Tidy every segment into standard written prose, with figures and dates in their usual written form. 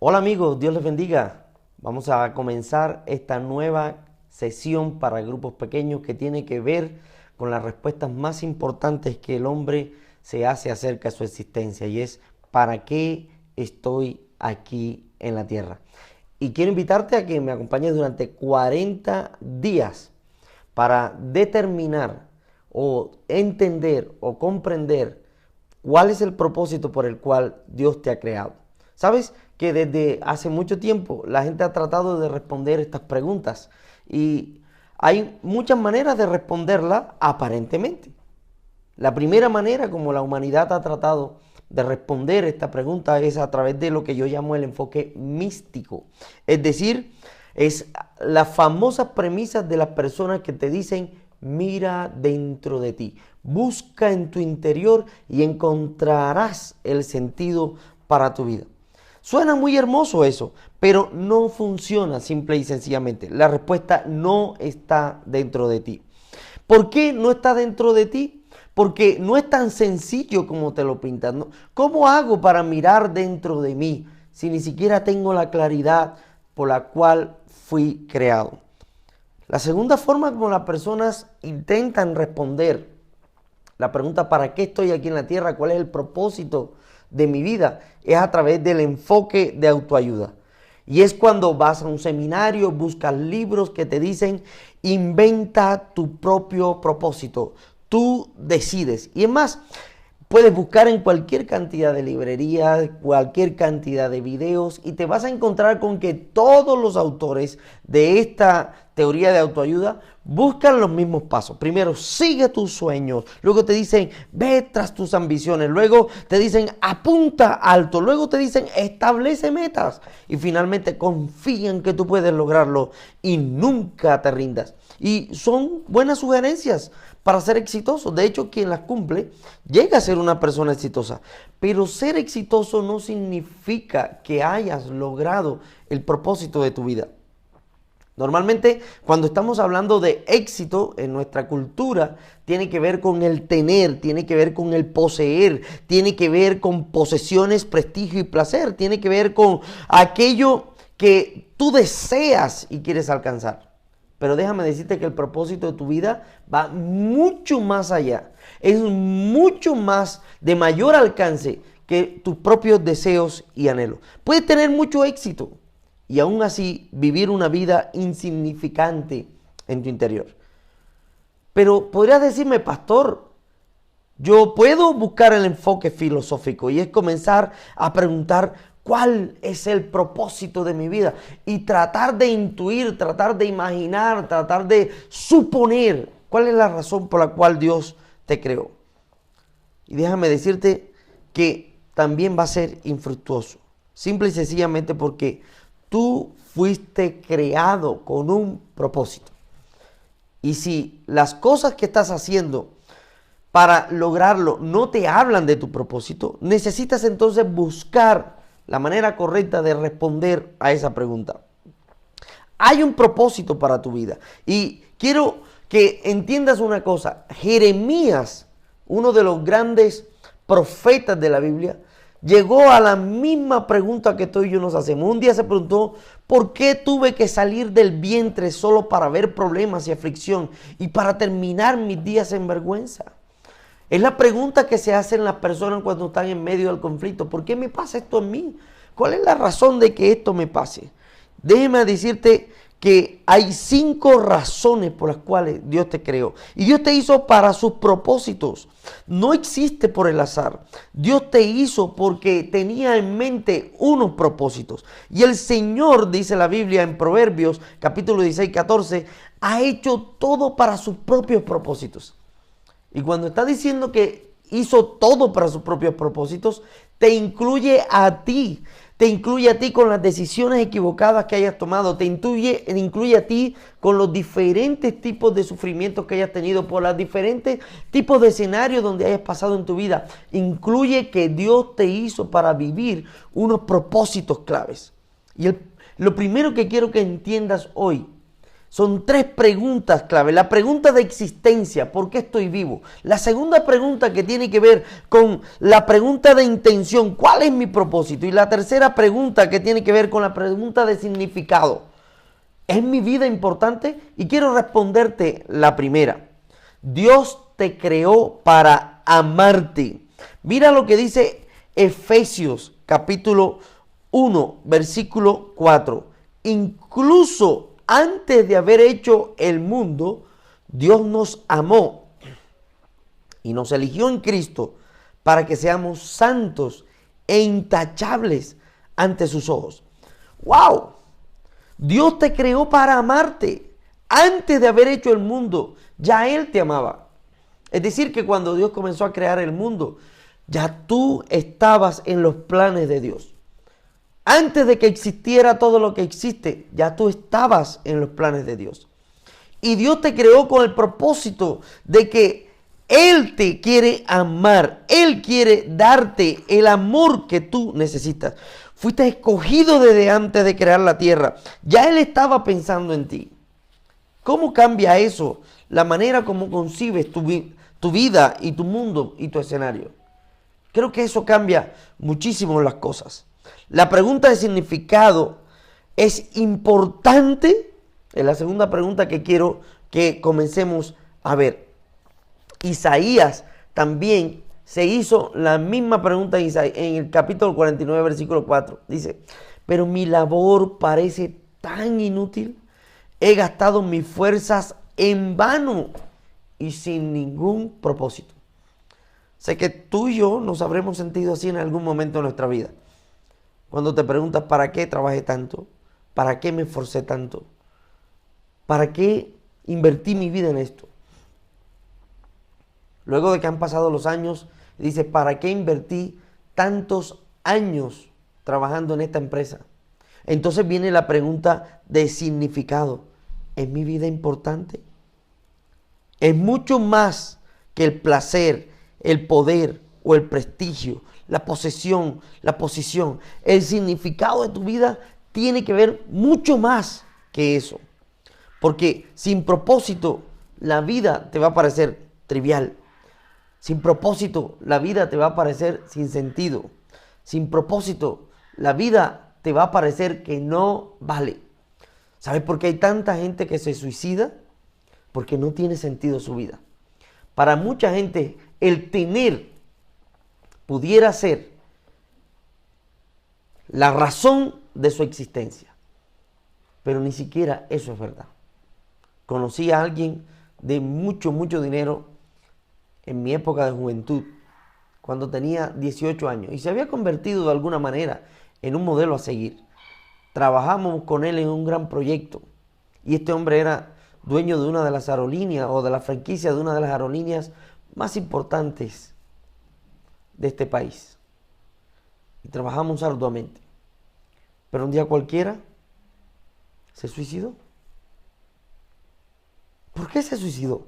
Hola amigos, Dios les bendiga. Vamos a comenzar esta nueva sesión para grupos pequeños que tiene que ver con las respuestas más importantes que el hombre se hace acerca de su existencia y es ¿para qué estoy aquí en la tierra? Y quiero invitarte a que me acompañes durante 40 días para determinar o entender o comprender cuál es el propósito por el cual Dios te ha creado. ¿Sabes? Que desde hace mucho tiempo la gente ha tratado de responder estas preguntas y hay muchas maneras de responderlas aparentemente. La primera manera como la humanidad ha tratado de responder esta pregunta es a través de lo que yo llamo el enfoque místico. Es decir, es las famosas premisas de las personas que te dicen, mira dentro de ti, busca en tu interior y encontrarás el sentido para tu vida. Suena muy hermoso eso, pero no funciona simple y sencillamente. La respuesta no está dentro de ti. ¿Por qué no está dentro de ti? Porque no es tan sencillo como te lo pintan, ¿no? ¿Cómo hago para mirar dentro de mí si ni siquiera tengo la claridad por la cual fui creado? La segunda forma como las personas intentan responder la pregunta ¿para qué estoy aquí en la tierra? ¿Cuál es el propósito de mi vida? Es a través del enfoque de autoayuda. Y es cuando vas a un seminario, buscas libros que te dicen, inventa tu propio propósito. Tú decides. Y es más, puedes buscar en cualquier cantidad de librerías, cualquier cantidad de videos y te vas a encontrar con que todos los autores de esta teoría de autoayuda buscan los mismos pasos. Primero, sigue tus sueños. Luego te dicen, ve tras tus ambiciones. Luego te dicen, apunta alto. Luego te dicen, establece metas. Y finalmente, confía en que tú puedes lograrlo y nunca te rindas. Y son buenas sugerencias para ser exitoso. De hecho, quien las cumple llega a ser una persona exitosa. Pero ser exitoso no significa que hayas logrado el propósito de tu vida. Normalmente, cuando estamos hablando de éxito en nuestra cultura, tiene que ver con el tener, tiene que ver con el poseer, tiene que ver con posesiones, prestigio y placer, tiene que ver con aquello que tú deseas y quieres alcanzar. Pero déjame decirte que el propósito de tu vida va mucho más allá. Es mucho más de mayor alcance que tus propios deseos y anhelos. Puedes tener mucho éxito y aún así vivir una vida insignificante en tu interior. Pero podrías decirme, pastor, yo puedo buscar el enfoque filosófico y es comenzar a preguntar cuál es el propósito de mi vida y tratar de intuir, tratar de imaginar, tratar de suponer cuál es la razón por la cual Dios te creó. Y déjame decirte que también va a ser infructuoso, simple y sencillamente porque tú fuiste creado con un propósito. Y si las cosas que estás haciendo para lograrlo no te hablan de tu propósito, necesitas entonces buscar la manera correcta de responder a esa pregunta. Hay un propósito para tu vida. Y quiero que entiendas una cosa. Jeremías, uno de los grandes profetas de la Biblia, llegó a la misma pregunta que tú y yo nos hacemos. Un día se preguntó, ¿por qué tuve que salir del vientre solo para ver problemas y aflicción y para terminar mis días en vergüenza? Es la pregunta que se hacen las personas cuando están en medio del conflicto. ¿Por qué me pasa esto a mí? ¿Cuál es la razón de que esto me pase? Déjeme decirte que hay 5 razones por las cuales Dios te creó. Y Dios te hizo para sus propósitos. No existe por el azar. Dios te hizo porque tenía en mente unos propósitos. Y el Señor, dice la Biblia en Proverbios, capítulo 16, 14, ha hecho todo para sus propios propósitos. Y cuando está diciendo que hizo todo para sus propios propósitos, te incluye a ti. Te incluye a ti con las decisiones equivocadas que hayas tomado. Te incluye a ti con los diferentes tipos de sufrimientos que hayas tenido, por los diferentes tipos de escenarios donde hayas pasado en tu vida. Incluye que Dios te hizo para vivir unos propósitos claves. Y lo primero que quiero que entiendas hoy, Son tres preguntas clave. La pregunta de existencia, ¿por qué estoy vivo? La segunda pregunta que tiene que ver con la pregunta de intención, ¿cuál es mi propósito? Y la tercera pregunta que tiene que ver con la pregunta de significado, ¿es mi vida importante? Y quiero responderte la primera. Dios te creó para amarte. Mira lo que dice Efesios capítulo 1, versículo 4. Incluso antes de haber hecho el mundo, Dios nos amó y nos eligió en Cristo para que seamos santos e intachables ante sus ojos. ¡Wow! Dios te creó para amarte. Antes de haber hecho el mundo, ya Él te amaba. Es decir, que cuando Dios comenzó a crear el mundo, ya tú estabas en los planes de Dios. Antes de que existiera todo lo que existe, ya tú estabas en los planes de Dios. Y Dios te creó con el propósito de que Él te quiere amar. Él quiere darte el amor que tú necesitas. Fuiste escogido desde antes de crear la tierra. Ya Él estaba pensando en ti. ¿Cómo cambia eso? La manera como concibes tu vida y tu mundo y tu escenario. Creo que eso cambia muchísimo las cosas. La pregunta de significado es importante. Es la segunda pregunta que quiero que comencemos a ver. Isaías también se hizo la misma pregunta en el capítulo 49, versículo 4. Dice, pero mi labor parece tan inútil. He gastado mis fuerzas en vano y sin ningún propósito. Sé que tú y yo nos habremos sentido así en algún momento de nuestra vida. Cuando te preguntas, ¿para qué trabajé tanto? ¿Para qué me esforcé tanto? ¿Para qué invertí mi vida en esto? Luego de que han pasado los años, dice, ¿para qué invertí tantos años trabajando en esta empresa? Entonces viene la pregunta de significado. ¿Es mi vida importante? Es mucho más que el placer, el poder o el prestigio, la posesión, la posición. El significado de tu vida tiene que ver mucho más que eso. Porque sin propósito, la vida te va a parecer trivial. Sin propósito, la vida te va a parecer sin sentido. Sin propósito, la vida te va a parecer que no vale. ¿Sabes por qué hay tanta gente que se suicida? Porque no tiene sentido su vida. Para mucha gente, el tener pudiera ser la razón de su existencia. Pero ni siquiera eso es verdad. Conocí a alguien de mucho dinero en mi época de juventud, cuando tenía 18 años, y se había convertido de alguna manera en un modelo a seguir. Trabajamos con él en un gran proyecto, y este hombre era dueño de una de las aerolíneas, o de la franquicia de una de las aerolíneas más importantes de este país. Y trabajamos arduamente. Pero un día cualquiera se suicidó. ¿Por qué se suicidó?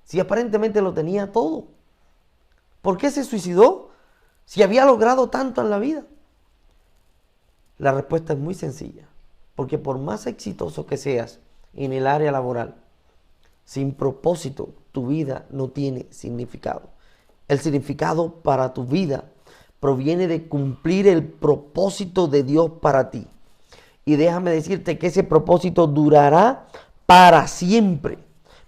Si aparentemente lo tenía todo. ¿Por qué se suicidó? Si había logrado tanto en la vida. La respuesta es muy sencilla. Porque por más exitoso que seas en el área laboral, sin propósito, tu vida no tiene significado. El significado para tu vida proviene de cumplir el propósito de Dios para ti. Y déjame decirte que ese propósito durará para siempre.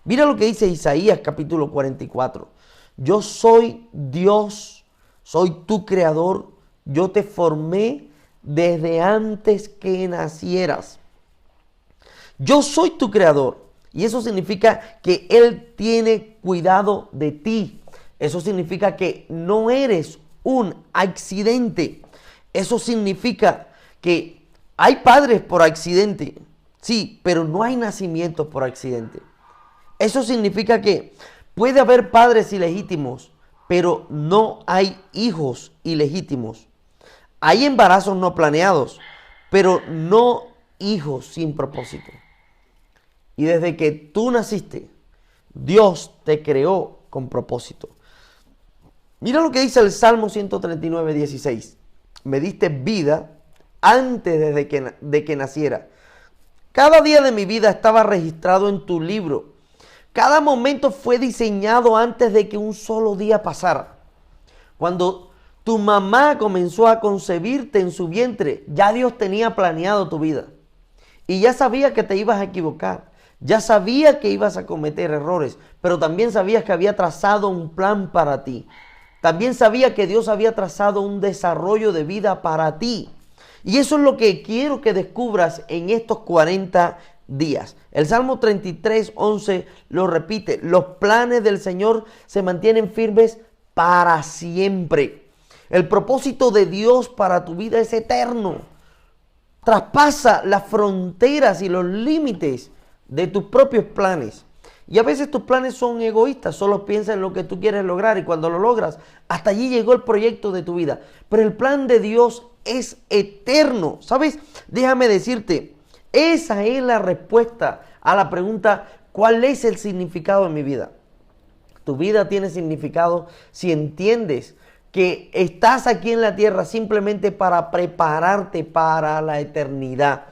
Mira lo que dice Isaías capítulo 44. Yo soy Dios, soy tu creador, yo te formé desde antes que nacieras. Yo soy tu creador. Y eso significa que Él tiene cuidado de ti. Eso significa que no eres un accidente. Eso significa que hay padres por accidente. Sí, pero no hay nacimientos por accidente. Eso significa que puede haber padres ilegítimos, pero no hay hijos ilegítimos. Hay embarazos no planeados, pero no hijos sin propósito. Y desde que tú naciste, Dios te creó con propósito. Mira lo que dice el Salmo 139, 16. Me diste vida antes de que naciera. Cada día de mi vida estaba registrado en tu libro. Cada momento fue diseñado antes de que un solo día pasara. Cuando tu mamá comenzó a concebirte en su vientre, ya Dios tenía planeado tu vida. Y ya sabía que te ibas a equivocar. Ya sabía que ibas a cometer errores, pero también sabías que había trazado un plan para ti. También sabía que Dios había trazado un desarrollo de vida para ti. Y eso es lo que quiero que descubras en estos 40 días. El Salmo 33:11 lo repite: los planes del Señor se mantienen firmes para siempre. El propósito de Dios para tu vida es eterno. Traspasa las fronteras y los límites de tus propios planes. Y a veces tus planes son egoístas, solo piensa en lo que tú quieres lograr y cuando lo logras, hasta allí llegó el proyecto de tu vida. Pero el plan de Dios es eterno. ¿Sabes? Déjame decirte, esa es la respuesta a la pregunta: ¿cuál es el significado de mi vida? Tu vida tiene significado si entiendes que estás aquí en la tierra simplemente para prepararte para la eternidad.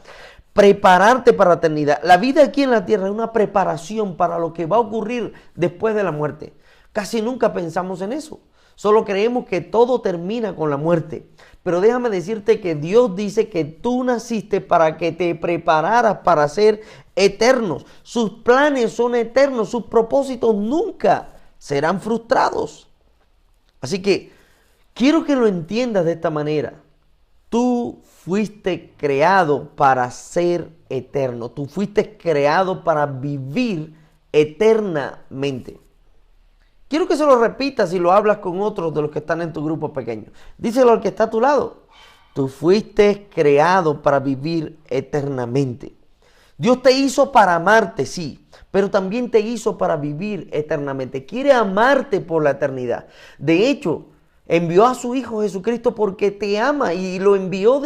Prepararte para la eternidad. La vida aquí en la tierra es una preparación para lo que va a ocurrir después de la muerte. Casi nunca pensamos en eso. Solo creemos que todo termina con la muerte. Pero déjame decirte que Dios dice que tú naciste para que te prepararas para ser eternos. Sus planes son eternos, sus propósitos nunca serán frustrados. Así que quiero que lo entiendas de esta manera. Tú fuiste creado para ser eterno. Tú fuiste creado para vivir eternamente. Quiero que se lo repitas y lo hablas con otros de los que están en tu grupo pequeño. Díselo al que está a tu lado. Tú fuiste creado para vivir eternamente. Dios te hizo para amarte, sí, pero también te hizo para vivir eternamente. Quiere amarte por la eternidad. De hecho, envió a su Hijo Jesucristo porque te ama y lo envió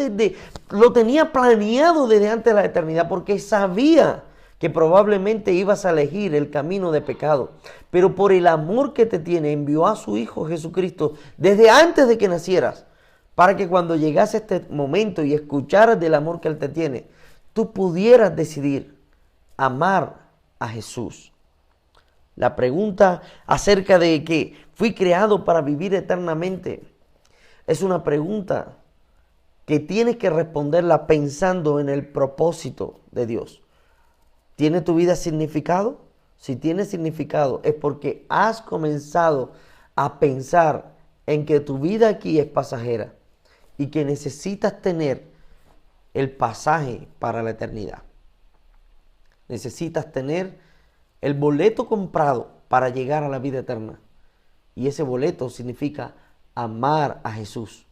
lo tenía planeado desde antes de la eternidad porque sabía que probablemente ibas a elegir el camino de pecado. Pero por el amor que te tiene, envió a su Hijo Jesucristo desde antes de que nacieras, para que cuando llegase este momento y escucharas del amor que Él te tiene, tú pudieras decidir amar a Jesús. La pregunta acerca de que fui creado para vivir eternamente es una pregunta que tienes que responderla pensando en el propósito de Dios. ¿Tiene tu vida significado? Si tiene significado es porque has comenzado a pensar en que tu vida aquí es pasajera y que necesitas tener el pasaje para la eternidad. Necesitas tener el boleto comprado para llegar a la vida eterna. Y ese boleto significa amar a Jesús,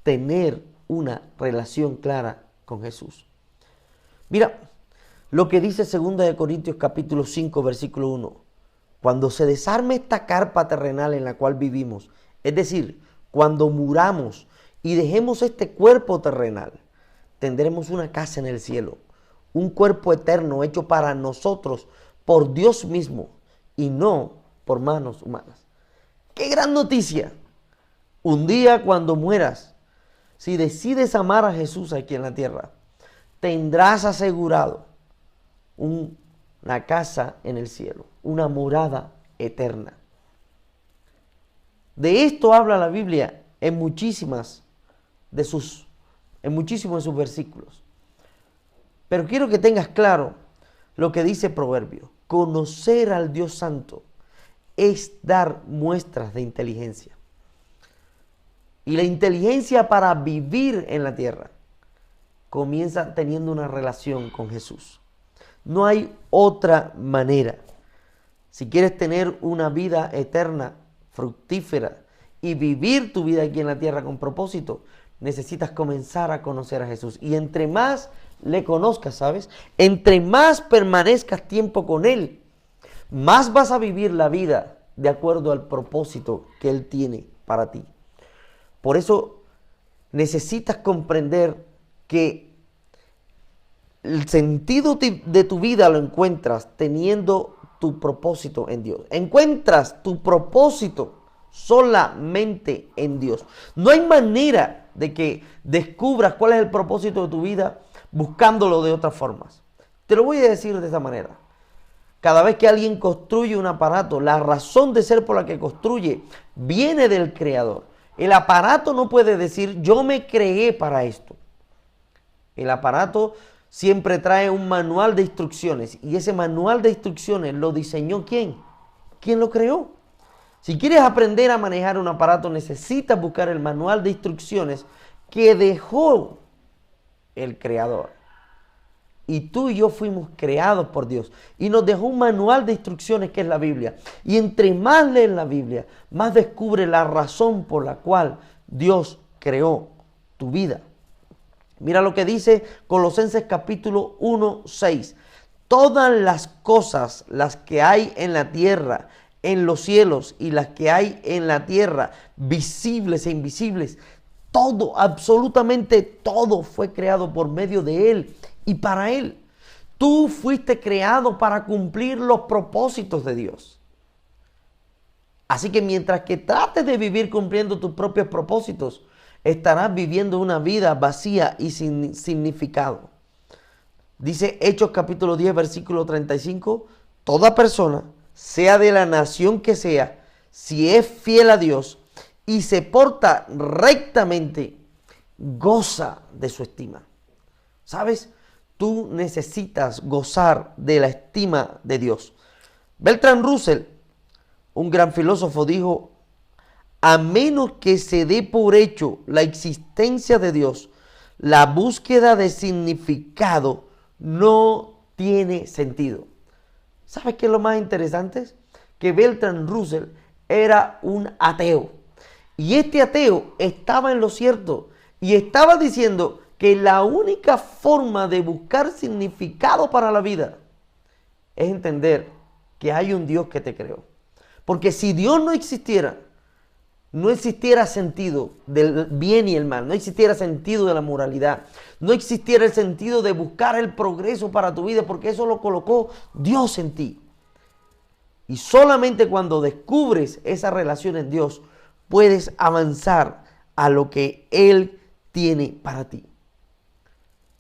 tener una relación clara con Jesús. Mira lo que dice 2 Corintios capítulo 5, versículo 1. Cuando se desarme esta carpa terrenal en la cual vivimos, es decir, cuando muramos y dejemos este cuerpo terrenal, tendremos una casa en el cielo, un cuerpo eterno hecho para nosotros por Dios mismo y no por manos humanas. ¡Qué gran noticia! Un día cuando mueras, si decides amar a Jesús aquí en la tierra, tendrás asegurado una casa en el cielo, una morada eterna. De esto habla la Biblia en muchísimos de sus versículos. Pero quiero que tengas claro lo que dice Proverbio. Conocer al Dios Santo es dar muestras de inteligencia. Y la inteligencia para vivir en la tierra comienza teniendo una relación con Jesús. No hay otra manera. Si quieres tener una vida eterna, fructífera y vivir tu vida aquí en la tierra con propósito, necesitas comenzar a conocer a Jesús. Y entre más le conozcas, ¿sabes? Entre más permanezcas tiempo con Él, más vas a vivir la vida de acuerdo al propósito que Él tiene para ti. Por eso necesitas comprender que el sentido de tu vida lo encuentras teniendo tu propósito en Dios. Encuentras tu propósito solamente en Dios. No hay manera de que descubras cuál es el propósito de tu vida buscándolo de otras formas. Te lo voy a decir de esta manera. Cada vez que alguien construye un aparato, la razón de ser por la que construye viene del creador. El aparato no puede decir, yo me creé para esto. El aparato siempre trae un manual de instrucciones y ese manual de instrucciones lo diseñó ¿quién? ¿Quién lo creó? Si quieres aprender a manejar un aparato, necesitas buscar el manual de instrucciones que dejó el creador. Y tú y yo fuimos creados por Dios. Y nos dejó un manual de instrucciones que es la Biblia. Y entre más lees la Biblia, más descubre la razón por la cual Dios creó tu vida. Mira lo que dice Colosenses capítulo 1, 6. Todas las cosas, las que hay en la tierra, en los cielos y las que hay en la tierra, visibles e invisibles, todo, absolutamente todo fue creado por medio de Él y para Él. Tú fuiste creado para cumplir los propósitos de Dios. Así que mientras que trates de vivir cumpliendo tus propios propósitos, estarás viviendo una vida vacía y sin significado. Dice Hechos capítulo 10, versículo 35, toda persona, sea de la nación que sea, si es fiel a Dios y se porta rectamente, goza de su estima. ¿Sabes? Tú necesitas gozar de la estima de Dios. Bertrand Russell, un gran filósofo, dijo, a menos que se dé por hecho la existencia de Dios, la búsqueda de significado no tiene sentido. ¿Sabes qué es lo más interesante? Que Bertrand Russell era un ateo. Y este ateo estaba en lo cierto y estaba diciendo que la única forma de buscar significado para la vida es entender que hay un Dios que te creó. Porque si Dios no existiera, no existiera sentido del bien y el mal, no existiera sentido de la moralidad, no existiera el sentido de buscar el progreso para tu vida, porque eso lo colocó Dios en ti. Y solamente cuando descubres esa relación en Dios, puedes avanzar a lo que Él tiene para ti.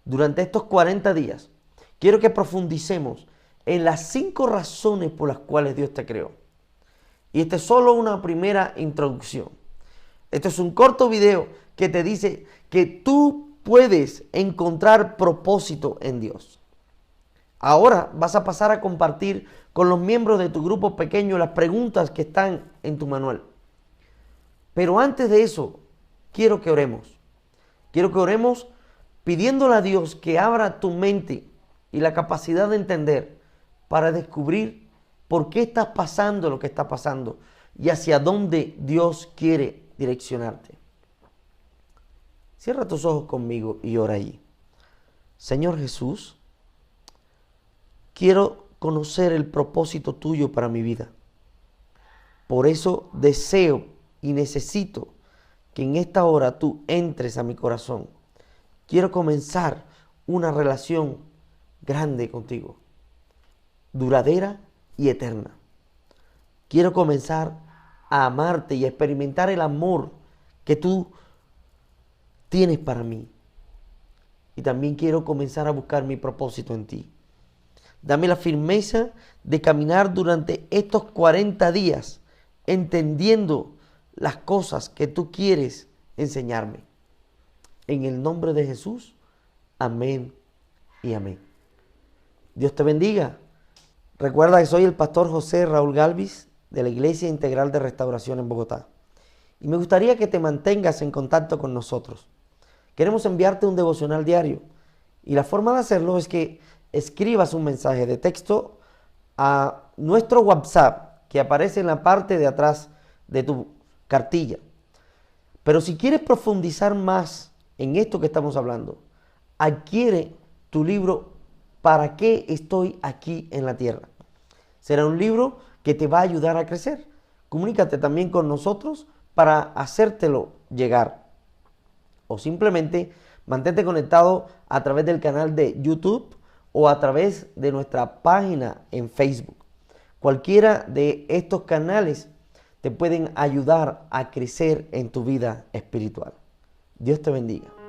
Durante estos 40 días, quiero que profundicemos en las 5 razones por las cuales Dios te creó. Y esta es solo una primera introducción. Este es un corto video que te dice que tú puedes encontrar propósito en Dios. Ahora vas a pasar a compartir con los miembros de tu grupo pequeño las preguntas que están en tu manual. Pero antes de eso, quiero que oremos. Quiero que oremos pidiéndole a Dios que abra tu mente y la capacidad de entender para descubrir por qué estás pasando lo que está pasando y hacia dónde Dios quiere direccionarte. Cierra tus ojos conmigo y ora allí. Señor Jesús, quiero conocer el propósito tuyo para mi vida. Por eso deseo y necesito que en esta hora tú entres a mi corazón. Quiero comenzar una relación grande contigo, duradera y eterna. Quiero comenzar a amarte y a experimentar el amor que tú tienes para mí. Y también quiero comenzar a buscar mi propósito en ti. Dame la firmeza de caminar durante estos 40 días, entendiendo las cosas que tú quieres enseñarme. En el nombre de Jesús, amén y amén. Dios te bendiga. Recuerda que soy el pastor José Raúl Galvis de la Iglesia Integral de Restauración en Bogotá. Y me gustaría que te mantengas en contacto con nosotros. Queremos enviarte un devocional diario. Y la forma de hacerlo es que escribas un mensaje de texto a nuestro WhatsApp que aparece en la parte de atrás de tu cartilla. Pero si quieres profundizar más en esto que estamos hablando, adquiere tu libro ¿Para qué estoy aquí en la tierra? Será un libro que te va a ayudar a crecer. Comunícate también con nosotros para hacértelo llegar. O simplemente mantente conectado a través del canal de YouTube o a través de nuestra página en Facebook. Cualquiera de estos canales te pueden ayudar a crecer en tu vida espiritual. Dios te bendiga.